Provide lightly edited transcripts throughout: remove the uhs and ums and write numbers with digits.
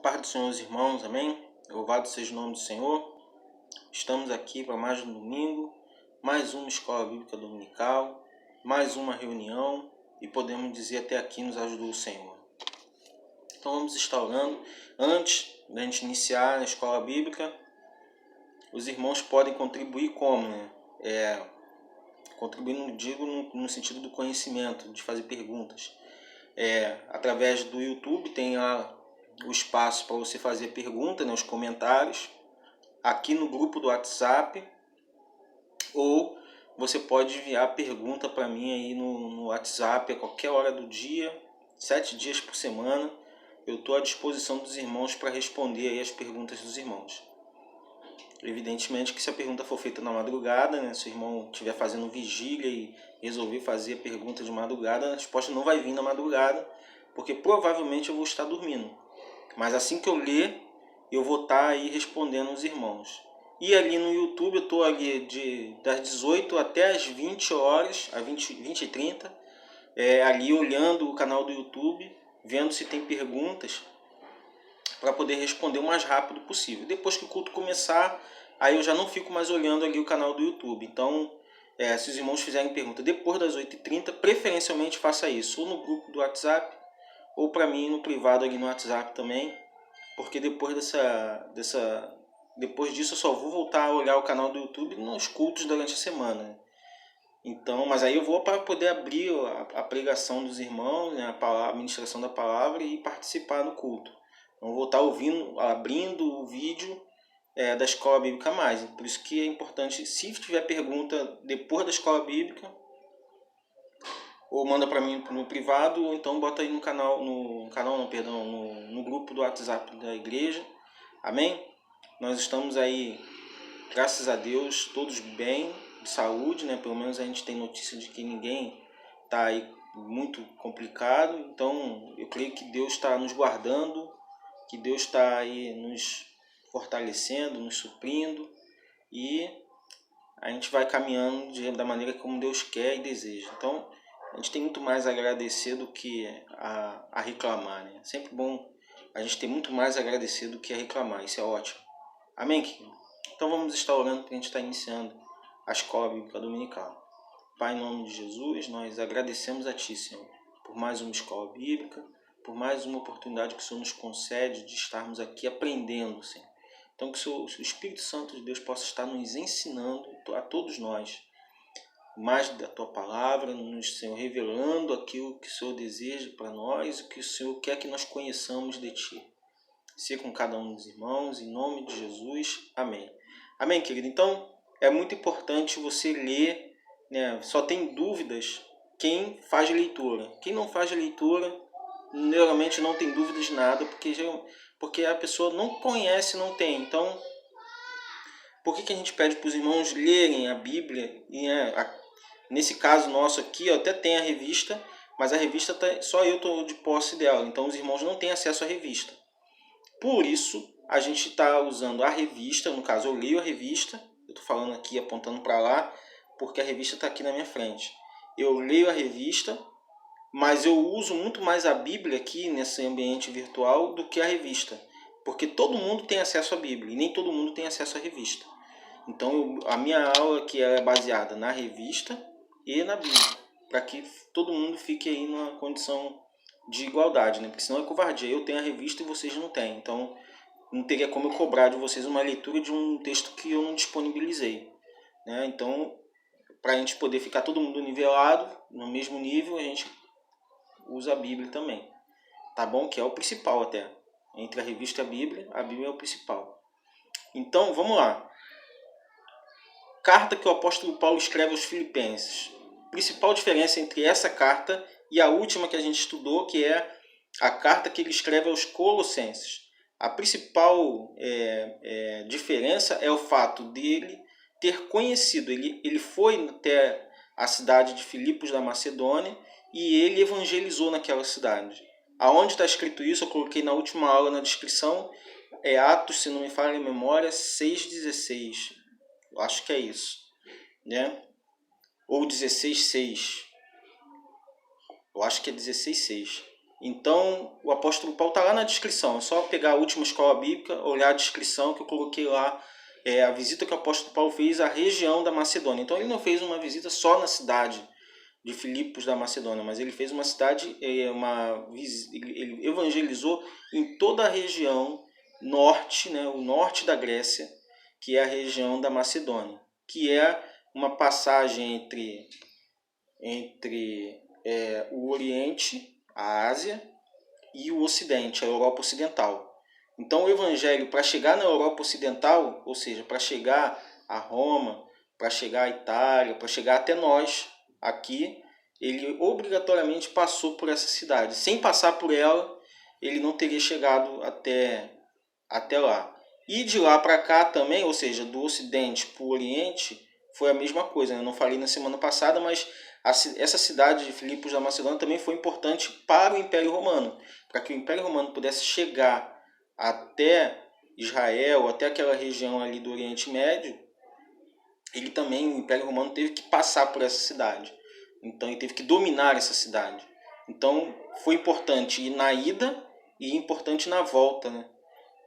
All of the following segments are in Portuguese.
Paz do Senhor, os irmãos, amém? Louvado seja o nome do Senhor. Estamos aqui para mais um domingo, mais uma escola bíblica dominical, mais uma reunião e podemos dizer até aqui nos ajudou o Senhor. Então vamos estar orando. Antes da gente iniciar a escola bíblica, os irmãos podem contribuir como, né? Contribuir, não digo no sentido do conhecimento, de fazer perguntas. Através do YouTube tem o espaço para você fazer pergunta, né, os comentários, aqui no grupo do WhatsApp, ou você pode enviar pergunta para mim aí no WhatsApp a qualquer hora do dia, 7 dias por semana. Eu estou à disposição dos irmãos para responder aí as perguntas dos irmãos. Evidentemente que se a pergunta for feita na madrugada, né, se o irmão estiver fazendo vigília e resolver fazer a pergunta de madrugada, a resposta não vai vir na madrugada, porque provavelmente eu vou estar dormindo. Mas assim que eu ler, eu vou estar aí respondendo os irmãos. E ali no YouTube eu estou ali das 18 até as 20 horas, às 20 e 30, ali olhando o canal do YouTube, vendo se tem perguntas, para poder responder o mais rápido possível. Depois que o culto começar, aí eu já não fico mais olhando ali o canal do YouTube. Então, se os irmãos fizerem pergunta depois das 8h30, preferencialmente faça isso, ou no grupo do WhatsApp, ou para mim no privado ali no WhatsApp também, porque depois disso eu só vou voltar a olhar o canal do YouTube nos cultos durante a semana. Então, mas aí eu vou para poder abrir a pregação dos irmãos, né, a ministração da palavra e participar do culto. Então vou estar abrindo o vídeo da Escola Bíblica Mais. Por isso que é importante, se tiver pergunta depois da Escola Bíblica, ou manda para mim no privado, ou então bota aí no grupo do WhatsApp da igreja. Amém? Nós estamos aí, graças a Deus, todos bem, de saúde, né? Pelo menos a gente tem notícia de que ninguém está aí muito complicado. Então eu creio que Deus está nos guardando, que Deus está aí nos fortalecendo, nos suprindo, e a gente vai caminhando da maneira como Deus quer e deseja. Então a gente tem muito mais a agradecer do que a reclamar, né? Sempre bom a gente ter muito mais a agradecer do que a reclamar. Isso é ótimo. Amém, querido? Então vamos estar orando, porque a gente está iniciando a Escola Bíblica Dominical. Pai, em nome de Jesus, nós agradecemos a Ti, Senhor, por mais uma escola bíblica, por mais uma oportunidade que o Senhor nos concede de estarmos aqui aprendendo, Senhor. Então que o Espírito Santo de Deus possa estar nos ensinando a todos nós mais da Tua Palavra, nos, Senhor, revelando aquilo que o Senhor deseja para nós, o que o Senhor quer que nós conheçamos de Ti. Seja com cada um dos irmãos, em nome de Jesus. Amém. Amém, querido? Então, é muito importante você ler, né? Só tem dúvidas quem faz leitura. Quem não faz leitura, geralmente não tem dúvidas de nada, porque a pessoa não conhece, não tem. Então, por que a gente pede para os irmãos lerem a Bíblia? E, nesse caso nosso aqui, até tem a revista, mas a revista só eu estou de posse dela. Então, os irmãos não têm acesso à revista. Por isso, a gente está usando a revista, no caso eu leio a revista, eu estou falando aqui apontando para lá, porque a revista está aqui na minha frente. Eu leio a revista, mas eu uso muito mais a Bíblia aqui nesse ambiente virtual do que a revista, porque todo mundo tem acesso à Bíblia e nem todo mundo tem acesso à revista. Então a minha aula aqui é baseada na revista e na Bíblia, para que todo mundo fique aí numa condição de igualdade, né? Porque senão é covardia. Eu tenho a revista e vocês não têm. Então não teria como eu cobrar de vocês uma leitura de um texto que eu não disponibilizei, né? Então, para a gente poder ficar todo mundo nivelado, no mesmo nível, a gente usa a Bíblia também. Tá bom? Que é o principal até. Entre a revista e a Bíblia é o principal. Então, vamos lá. Carta que o apóstolo Paulo escreve aos Filipenses. Principal diferença entre essa carta e a última que a gente estudou, que é a carta que ele escreve aos Colossenses. A principal diferença é o fato dele ter conhecido, ele foi até a cidade de Filipos da Macedônia e ele evangelizou naquela cidade. Aonde está escrito isso, eu coloquei na última aula na descrição, é Atos, se não me falha a memória, 6,16. Eu acho que é isso, né? Ou 16,6. Eu acho que é 16,6. Então, o apóstolo Paulo está lá na descrição. É só pegar a última escola bíblica, olhar a descrição que eu coloquei lá, a visita que o apóstolo Paulo fez à região da Macedônia. Então, ele não fez uma visita só na cidade de Filipos da Macedônia, mas ele fez uma cidade, ele evangelizou em toda a região norte, né, o norte da Grécia, que é a região da Macedônia, que é uma passagem entre o Oriente, a Ásia, e o Ocidente, a Europa Ocidental. Então o Evangelho, para chegar na Europa Ocidental, ou seja, para chegar a Roma, para chegar à Itália, para chegar até nós, aqui, ele obrigatoriamente passou por essa cidade. Sem passar por ela, ele não teria chegado até lá. E de lá para cá também, ou seja, do Ocidente para o Oriente, foi a mesma coisa. Eu não falei na semana passada, mas essa cidade de Filipos da Macedônia também foi importante para o Império Romano, para que o Império Romano pudesse chegar até Israel, até aquela região ali do Oriente Médio. Ele também, o Império Romano, teve que passar por essa cidade. Então ele teve que dominar essa cidade. Então foi importante ir na ida e importante na volta,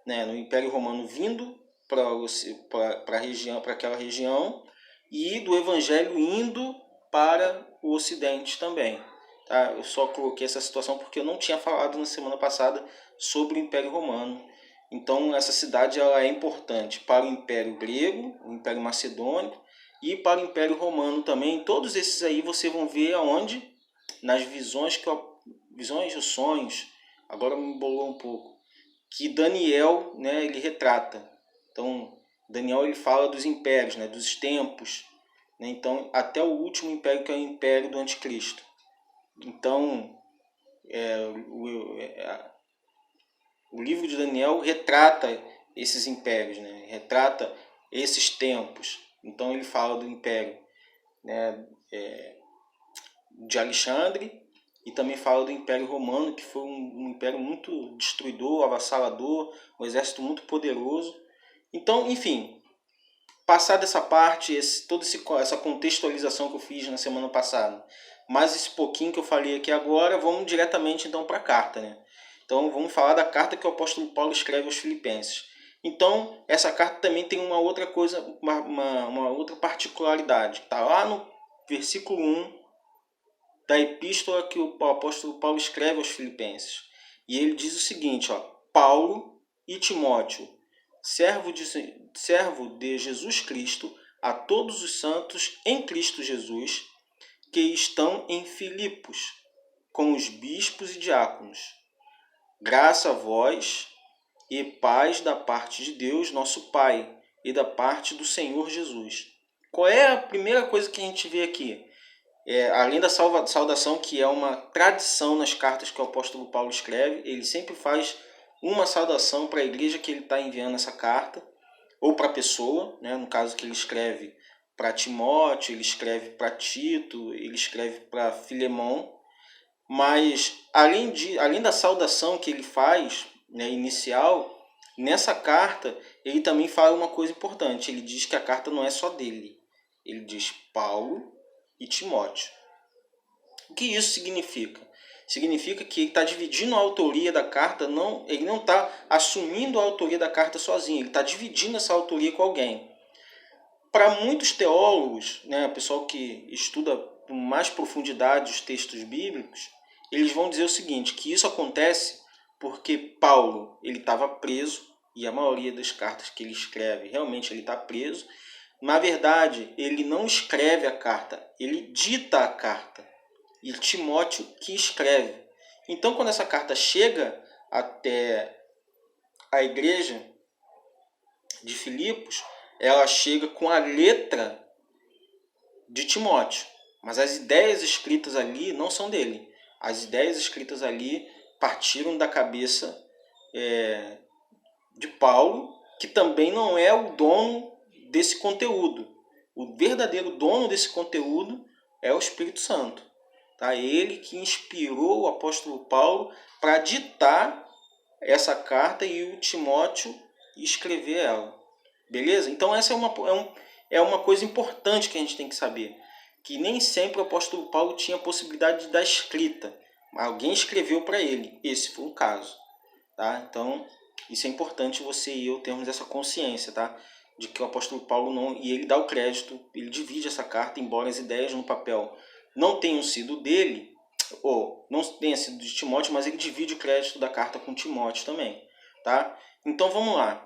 né? No Império Romano vindo para aquela região, e do Evangelho indo para o Ocidente também. Tá? Eu só coloquei essa situação porque eu não tinha falado na semana passada sobre o Império Romano. Então essa cidade ela é importante para o Império Grego, o Império Macedônico, e para o Império Romano também. Todos esses aí você vão ver aonde? Nas visões visões ou sonhos, agora me embolou um pouco, que Daniel, né, ele retrata. Então Daniel ele fala dos impérios, né, dos tempos, né, então até o último império, que é o império do Anticristo. Então o livro de Daniel retrata esses impérios, né, retrata esses tempos. Então ele fala do império, né, de Alexandre, e também fala do Império Romano, que foi um império muito destruidor, avassalador, um exército muito poderoso. Então, enfim, passar dessa parte, toda essa contextualização que eu fiz na semana passada, mais esse pouquinho que eu falei aqui agora, vamos diretamente então para a carta, né? Então vamos falar da carta que o apóstolo Paulo escreve aos Filipenses. Então essa carta também tem uma outra coisa, uma outra particularidade. Está lá no versículo 1 da epístola que o apóstolo Paulo escreve aos Filipenses. E ele diz o seguinte, ó: Paulo e Timóteo, servo de Jesus Cristo, a todos os santos em Cristo Jesus, que estão em Filipos, com os bispos e diáconos. Graça a vós e paz da parte de Deus, nosso Pai, e da parte do Senhor Jesus. Qual é a primeira coisa que a gente vê aqui? Além da saudação, que é uma tradição nas cartas que o apóstolo Paulo escreve, ele sempre faz uma saudação para a igreja que ele está enviando essa carta, ou para a pessoa, né? No caso que ele escreve para Timóteo, ele escreve para Tito, ele escreve para Filemão. Mas além da saudação que ele faz, né, inicial, nessa carta ele também fala uma coisa importante. Ele diz que a carta não é só dele. Ele diz Paulo e Timóteo. O que isso significa? Significa que ele está dividindo a autoria da carta, ele não está assumindo a autoria da carta sozinho, ele está dividindo essa autoria com alguém. Para muitos teólogos, né, pessoal que estuda com mais profundidade os textos bíblicos, eles vão dizer o seguinte, que isso acontece porque Paulo ele estava preso, e a maioria das cartas que ele escreve, realmente ele está preso. Na verdade, ele não escreve a carta, ele dita a carta. E Timóteo que escreve. Então, quando essa carta chega até a igreja de Filipos, ela chega com a letra de Timóteo. Mas as ideias escritas ali não são dele. As ideias escritas ali partiram da cabeça de Paulo, que também não é o dono desse conteúdo. O verdadeiro dono desse conteúdo é o Espírito Santo. Tá? Ele que inspirou o apóstolo Paulo para ditar essa carta e o Timóteo escrever ela. Beleza? Então essa é uma coisa importante que a gente tem que saber. Que nem sempre o apóstolo Paulo tinha a possibilidade da escrita, Alguém escreveu para ele. Esse foi um caso. Tá? Então, isso é importante você e eu termos essa consciência, tá? De que o apóstolo Paulo não... E ele dá o crédito, ele divide essa carta, embora as ideias no papel não tenham sido dele, ou não tenha sido de Timóteo, mas ele divide o crédito da carta com Timóteo também. Tá? Então, vamos lá.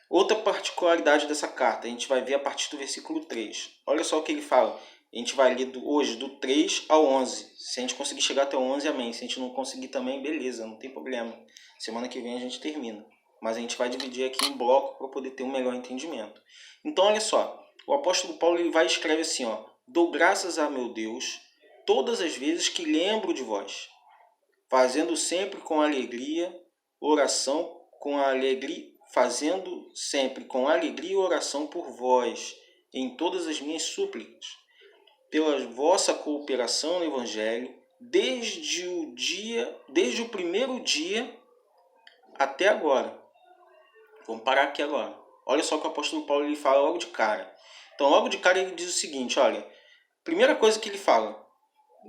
Outra particularidade dessa carta, a gente vai ver a partir do versículo 3. Olha só o que ele fala. A gente vai ler hoje do 3 ao 11. Se a gente conseguir chegar até o 11, amém. Se a gente não conseguir também, beleza, não tem problema. Semana que vem a gente termina. Mas a gente vai dividir aqui em bloco para poder ter um melhor entendimento. Então, olha só. O apóstolo Paulo ele vai e escreve assim, ó. Dou graças a meu Deus todas as vezes que lembro de vós, fazendo sempre com alegria oração fazendo sempre com alegria oração por vós em todas as minhas súplicas, pela vossa cooperação no Evangelho, desde o primeiro dia até agora. Vamos parar aqui agora. Olha só o que o apóstolo Paulo ele fala logo de cara. Então, logo de cara ele diz o seguinte, olha, primeira coisa que ele fala,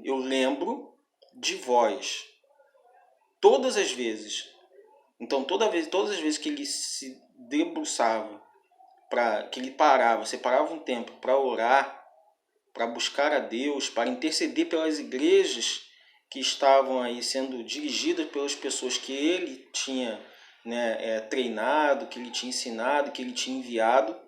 eu lembro de vós todas as vezes. Então, todas as vezes que ele se debruçava, que ele separava um tempo para orar, para buscar a Deus, para interceder pelas igrejas que estavam aí sendo dirigidas pelas pessoas que ele tinha treinado, que ele tinha ensinado, que ele tinha enviado,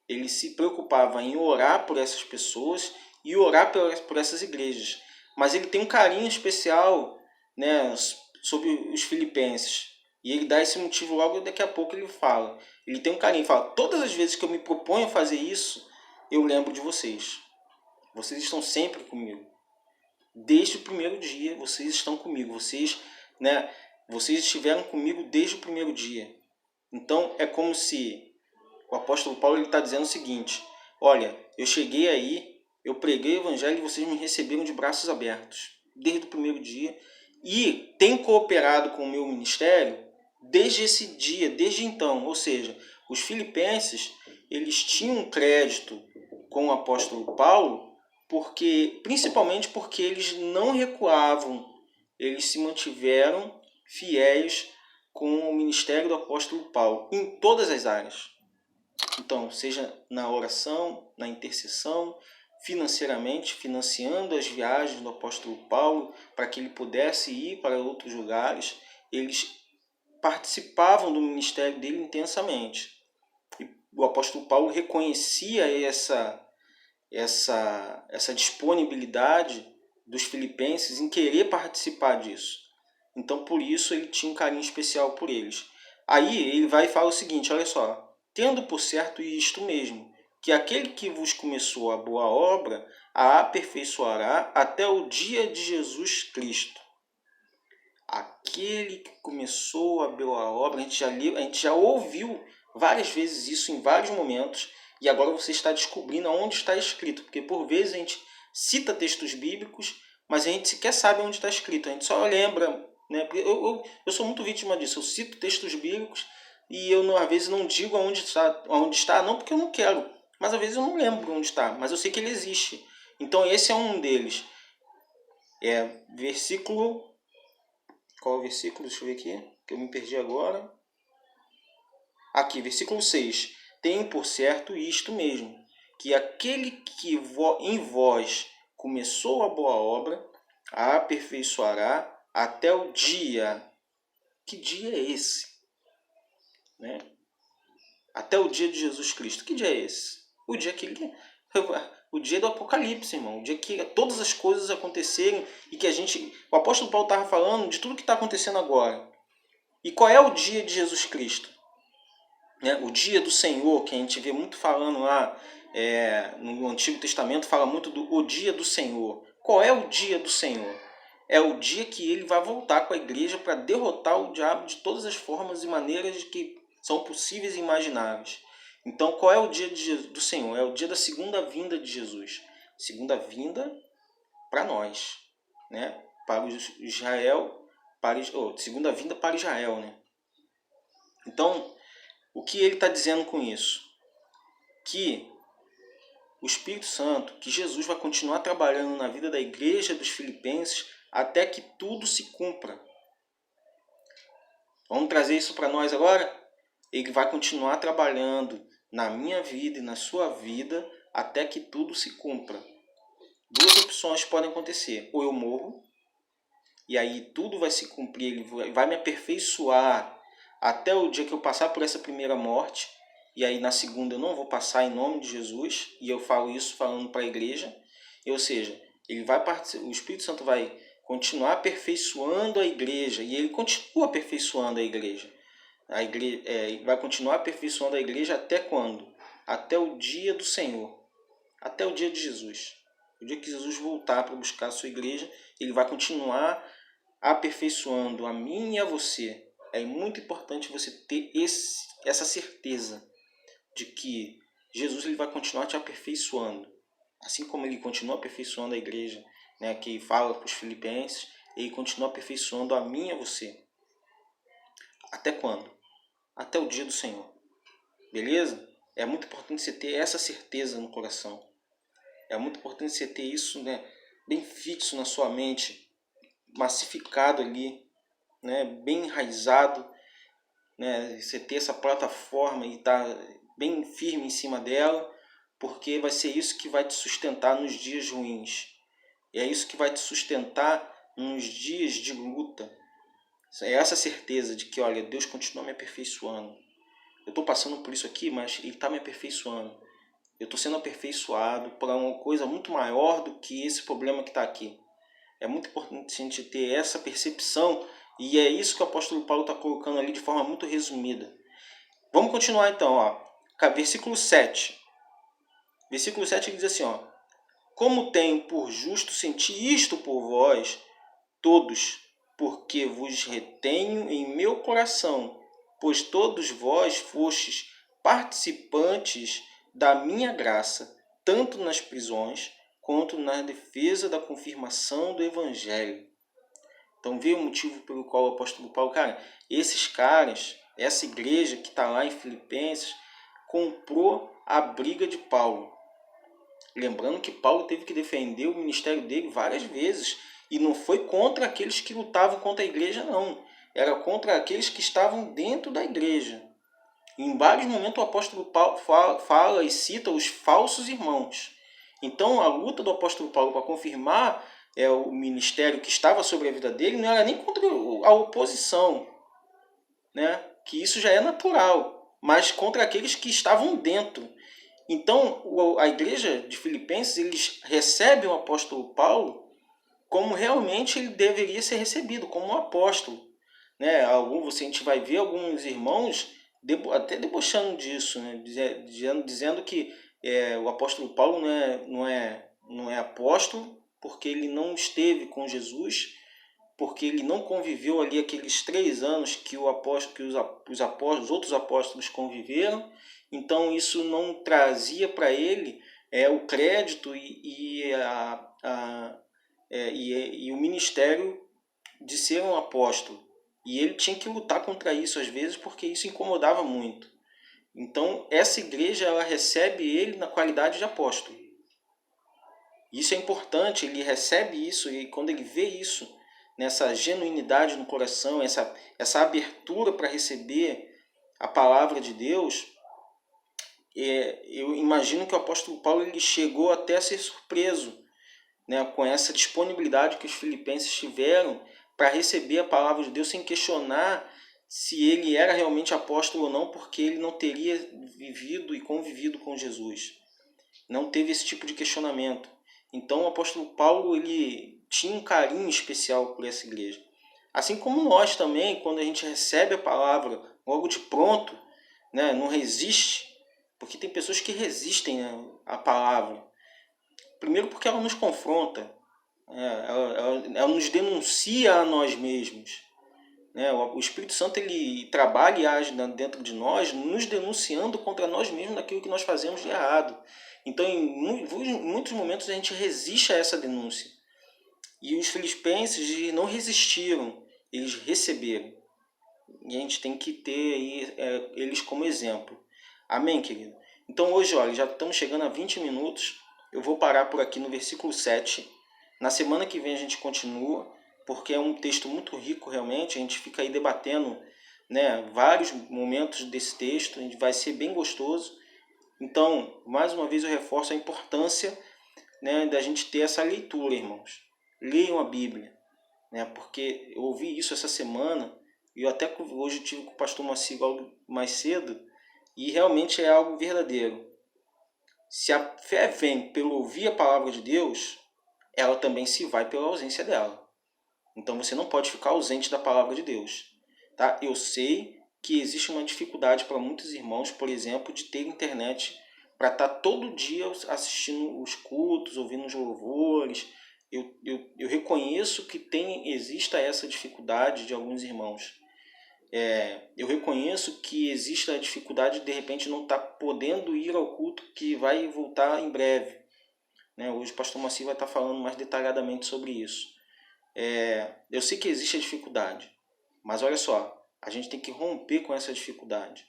ele se preocupava em orar por essas pessoas e orar por essas igrejas. Mas ele tem um carinho especial, né, sobre os filipenses. E ele dá esse motivo logo daqui a pouco ele fala. Ele tem um carinho, ele fala, todas as vezes que eu me proponho a fazer isso, eu lembro de vocês. Vocês estão sempre comigo. Desde o primeiro dia, vocês estão comigo. Vocês estiveram comigo desde o primeiro dia. Então, é como se o apóstolo Paulo está dizendo o seguinte, olha, eu cheguei aí, eu preguei o evangelho e vocês me receberam de braços abertos, desde o primeiro dia, e tem cooperado com o meu ministério desde esse dia, desde então. Ou seja, os filipenses, eles tinham crédito com o apóstolo Paulo, principalmente porque eles não recuavam, eles se mantiveram fiéis com o ministério do apóstolo Paulo, em todas as áreas. Então, seja na oração, na intercessão, financeiramente, financiando as viagens do apóstolo Paulo para que ele pudesse ir para outros lugares, eles participavam do ministério dele intensamente. E o apóstolo Paulo reconhecia essa disponibilidade dos filipenses em querer participar disso. Então, por isso, ele tinha um carinho especial por eles. Aí, ele vai e fala o seguinte, olha só, tendo por certo isto mesmo, que aquele que vos começou a boa obra, a aperfeiçoará até o dia de Jesus Cristo. Aquele que começou a boa obra, a gente já ouviu várias vezes isso em vários momentos, e agora você está descobrindo onde está escrito, porque por vezes a gente cita textos bíblicos, mas a gente sequer sabe onde está escrito, a gente só lembra, né? Eu sou muito vítima disso, eu cito textos bíblicos e eu às vezes não digo onde está, não porque eu não quero, mas às vezes eu não lembro onde está, mas eu sei que ele existe. Então esse é um deles. Versículo... Qual é o versículo? Deixa eu ver aqui, que eu me perdi agora. Aqui, versículo 6. Tenho por certo isto mesmo, que aquele que em vós começou a boa obra, a aperfeiçoará até o dia. Que dia é esse? Né? Até o dia de Jesus Cristo. Que dia é esse? O dia do Apocalipse, irmão. O dia que todas as coisas acontecerem e que o apóstolo Paulo estava falando de tudo que está acontecendo agora. E qual é o dia de Jesus Cristo? O dia do Senhor, que a gente vê muito falando lá no Antigo Testamento, fala muito o dia do Senhor. Qual é o dia do Senhor? É o dia que ele vai voltar com a igreja para derrotar o diabo de todas as formas e maneiras que são possíveis e imagináveis. Então, qual é o dia do Senhor? É o dia da segunda vinda de Jesus. Segunda vinda para nós, né? Para Israel, segunda vinda para Israel, né? Então, o que ele está dizendo com isso? Que o Espírito Santo, que Jesus vai continuar trabalhando na vida da igreja dos filipenses até que tudo se cumpra. Vamos trazer isso para nós agora? Ele vai continuar trabalhando na minha vida e na sua vida até que tudo se cumpra. Duas opções podem acontecer. Ou eu morro, e aí tudo vai se cumprir, ele vai me aperfeiçoar até o dia que eu passar por essa primeira morte, e aí na segunda eu não vou passar em nome de Jesus, e eu falo isso falando para a igreja, ou seja, o Espírito Santo vai continuar aperfeiçoando a igreja, e ele continua aperfeiçoando a igreja. Vai continuar aperfeiçoando a igreja até quando? Até o dia do Senhor, até o dia de Jesus. O dia que Jesus voltar para buscar a sua igreja, ele vai continuar aperfeiçoando a mim e a você. É muito importante você ter essa certeza de que Jesus ele vai continuar te aperfeiçoando. Assim como ele continua aperfeiçoando a igreja, né, que fala para os filipenses, ele continua aperfeiçoando a mim e a você. Até quando? Até o dia do Senhor. Beleza? É muito importante você ter essa certeza no coração. É muito importante você ter isso, né, bem fixo na sua mente, massificado ali, né, bem enraizado, né, você ter essa plataforma e estar bem firme em cima dela, porque vai ser isso que vai te sustentar nos dias ruins. E é isso que vai te sustentar nos dias de luta. É essa certeza de que, olha, Deus continua me aperfeiçoando. Eu estou passando por isso aqui, mas Ele está me aperfeiçoando. Eu estou sendo aperfeiçoado para uma coisa muito maior do que esse problema que está aqui. É muito importante a gente ter essa percepção, e é isso que o apóstolo Paulo está colocando ali de forma muito resumida. Vamos continuar então, ó. Versículo 7. Versículo 7 ele diz assim, ó: como tenho por justo sentir isto por vós todos, porque vos retenho em meu coração, pois todos vós fostes participantes da minha graça, tanto nas prisões quanto na defesa da confirmação do Evangelho. Então, vê o motivo pelo qual o apóstolo Paulo, esses caras, essa igreja que está lá em Filipenses, comprou a briga de Paulo. Lembrando que Paulo teve que defender o ministério dele várias vezes, e não foi contra aqueles que lutavam contra a igreja, não. Era contra aqueles que estavam dentro da igreja. Em vários momentos o apóstolo Paulo fala e cita os falsos irmãos. Então a luta do apóstolo Paulo para confirmar o ministério que estava sobre a vida dele não era nem contra a oposição, né? Que isso já é natural, mas contra aqueles que estavam dentro. Então a igreja de Filipenses, eles recebem o apóstolo Paulo como realmente ele deveria ser recebido, como um apóstolo. Né? A gente vai ver alguns irmãos até debochando disso, né? Dizendo que o apóstolo Paulo não é apóstolo porque ele não esteve com Jesus, porque ele não conviveu ali aqueles 3 anos que os outros apóstolos conviveram. Então isso não trazia para ele o crédito e o ministério de ser um apóstolo. E ele tinha que lutar contra isso às vezes, porque isso incomodava muito. Então essa igreja ela recebe ele na qualidade de apóstolo. Isso é importante, ele recebe isso, e quando ele vê isso, nessa genuinidade no coração, essa abertura para receber a palavra de Deus, eu imagino que o apóstolo Paulo ele chegou até a ser surpreso, né, com essa disponibilidade que os filipenses tiveram para receber a palavra de Deus sem questionar se ele era realmente apóstolo ou não, porque ele não teria vivido e convivido com Jesus. Não teve esse tipo de questionamento. Então o apóstolo Paulo ele tinha um carinho especial por essa igreja. Assim como nós também, quando a gente recebe a palavra logo de pronto, né, não resiste, porque tem pessoas que resistem, né, à palavra. Primeiro porque ela nos confronta, ela nos denuncia a nós mesmos. Né? O Espírito Santo ele trabalha e age dentro de nós, nos denunciando contra nós mesmos daquilo que nós fazemos de errado. Então, em muitos momentos, a gente resiste a essa denúncia. E os filipenses não resistiram, eles receberam. E a gente tem que ter aí, eles como exemplo. Amém, querido? Então, hoje, olha, já estamos chegando a 20 minutos. Eu vou parar por aqui no versículo 7. Na semana que vem a gente continua. porque é um texto muito rico realmente, a gente fica aí debatendo, né, vários momentos desse texto, a gente vai ser bem gostoso. Então, mais uma vez eu reforço a importância, né, da gente ter essa leitura, irmãos. Leiam a Bíblia, né, porque eu ouvi isso essa semana, e eu até hoje tive com o pastor Moacir algo mais cedo, e realmente é algo verdadeiro. Se a fé vem pelo ouvir a palavra de Deus, ela também se vai pela ausência dela. Então você não pode ficar ausente da palavra de Deus. Tá? Eu sei que existe uma dificuldade para muitos irmãos, por exemplo, de ter internet para estar todo dia assistindo os cultos, ouvindo os louvores. Eu reconheço que exista essa dificuldade de alguns irmãos. Eu reconheço que existe a dificuldade de repente não estar podendo ir ao culto que vai voltar em breve. Né? Hoje o pastor Moacir vai estar falando mais detalhadamente sobre isso. Eu sei que existe a dificuldade, mas olha só, a gente tem que romper com essa dificuldade.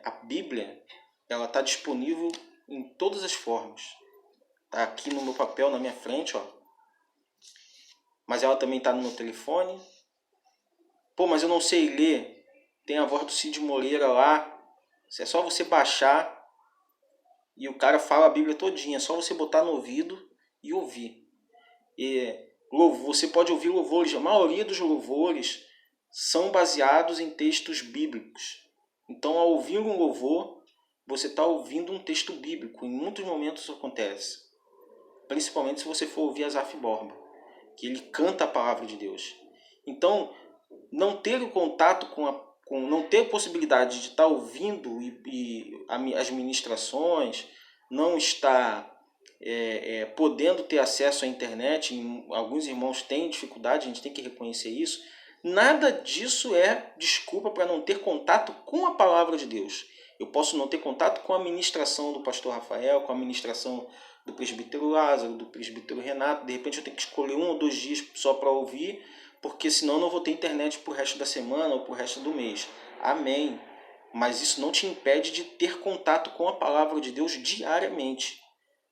A Bíblia, ela está disponível em todas as formas. Está aqui no meu papel, na minha frente, ó. Mas ela também está no meu telefone. Pô, mas eu não sei ler. Tem a voz do Cid Moreira lá. É só você baixar e o cara fala a Bíblia todinha. É só você botar no ouvido e ouvir. Você pode ouvir louvores. A maioria dos louvores são baseados em textos bíblicos. Então, ao ouvir um louvor, você está ouvindo um texto bíblico. Em muitos momentos isso acontece. Principalmente se você for ouvir Asaf Borba, que ele canta a palavra de Deus. Então, não ter o contato não ter a possibilidade de estar ouvindo as ministrações, não estar podendo ter acesso à internet, alguns irmãos têm dificuldade, a gente tem que reconhecer isso. Nada disso é desculpa para não ter contato com a palavra de Deus. Eu posso não ter contato com a ministração do pastor Rafael, com a ministração do presbítero Lázaro, do presbítero Renato. De repente eu tenho que escolher 1 ou 2 dias só para ouvir, porque senão eu não vou ter internet para o resto da semana ou para o resto do mês. Amém. Mas isso não te impede de ter contato com a palavra de Deus diariamente.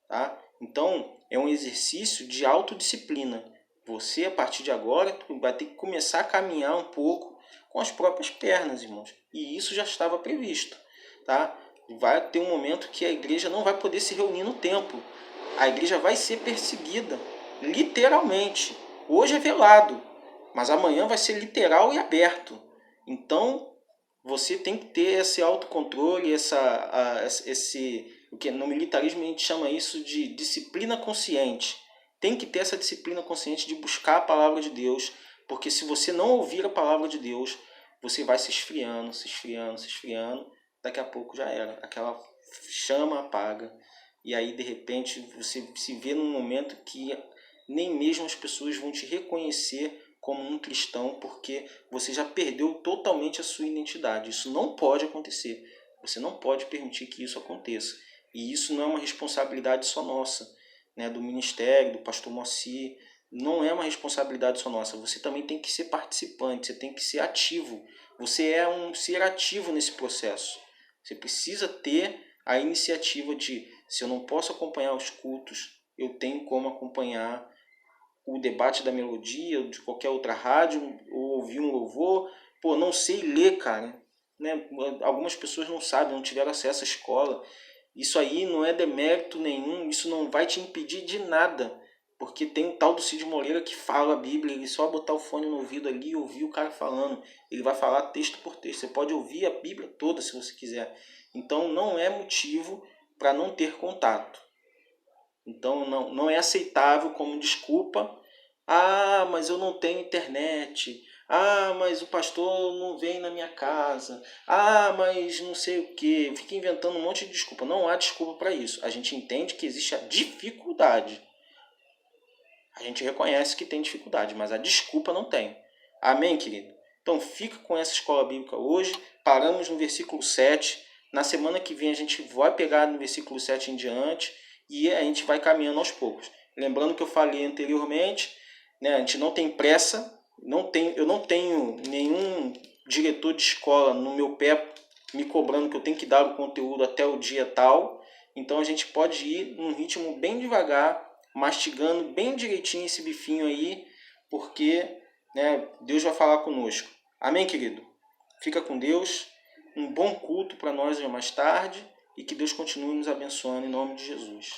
Tá? Então, é um exercício de autodisciplina. Você, a partir de agora, vai ter que começar a caminhar um pouco com as próprias pernas, irmãos. E isso já estava previsto. Tá? Vai ter um momento que a igreja não vai poder se reunir no templo. A igreja vai ser perseguida, literalmente. Hoje é velado, mas amanhã vai ser literal e aberto. Então, você tem que ter esse autocontrole, o que no militarismo a gente chama isso de disciplina consciente. Tem que ter essa disciplina consciente de buscar a palavra de Deus, porque se você não ouvir a palavra de Deus, você vai se esfriando, se esfriando, se esfriando, daqui a pouco já era. Aquela chama apaga, e aí de repente você se vê num momento que nem mesmo as pessoas vão te reconhecer como um cristão, porque você já perdeu totalmente a sua identidade. Isso não pode acontecer. Você não pode permitir que isso aconteça. E isso não é uma responsabilidade só nossa, né, do ministério, do pastor Moacir. Não é uma responsabilidade só nossa. Você também tem que ser participante, você tem que ser ativo. Você é um ser ativo nesse processo. Você precisa ter a iniciativa de, se eu não posso acompanhar os cultos, eu tenho como acompanhar o debate da melodia, ou de qualquer outra rádio, ou ouvir um louvor. Pô, não sei ler, cara. Né? Algumas pessoas não sabem, não tiveram acesso à escola. Isso aí não é demérito nenhum, isso não vai te impedir de nada. Porque tem o tal do Cid Moreira que fala a Bíblia, ele só botar o fone no ouvido ali e ouvir o cara falando. Ele vai falar texto por texto. Você pode ouvir a Bíblia toda se você quiser. Então não é motivo para não ter contato. Então não é aceitável como desculpa. Ah, mas eu não tenho internet. Ah, mas o pastor não vem na minha casa. Ah, mas não sei o que. Fica inventando um monte de desculpa. Não há desculpa para isso. A gente entende que existe a dificuldade. A gente reconhece que tem dificuldade, mas a desculpa não tem. Amém, querido? Então fica com essa escola bíblica hoje. Paramos no versículo 7. Na semana que vem a gente vai pegar no versículo 7 em diante e a gente vai caminhando aos poucos. Lembrando que eu falei anteriormente, né, a gente não tem pressa, eu não tenho nenhum diretor de escola no meu pé me cobrando que eu tenho que dar o conteúdo até o dia tal. Então a gente pode ir num ritmo bem devagar, mastigando bem direitinho esse bifinho aí, porque, né, Deus vai falar conosco. Amém, querido? Fica com Deus. Um bom culto para nós mais tarde e que Deus continue nos abençoando em nome de Jesus.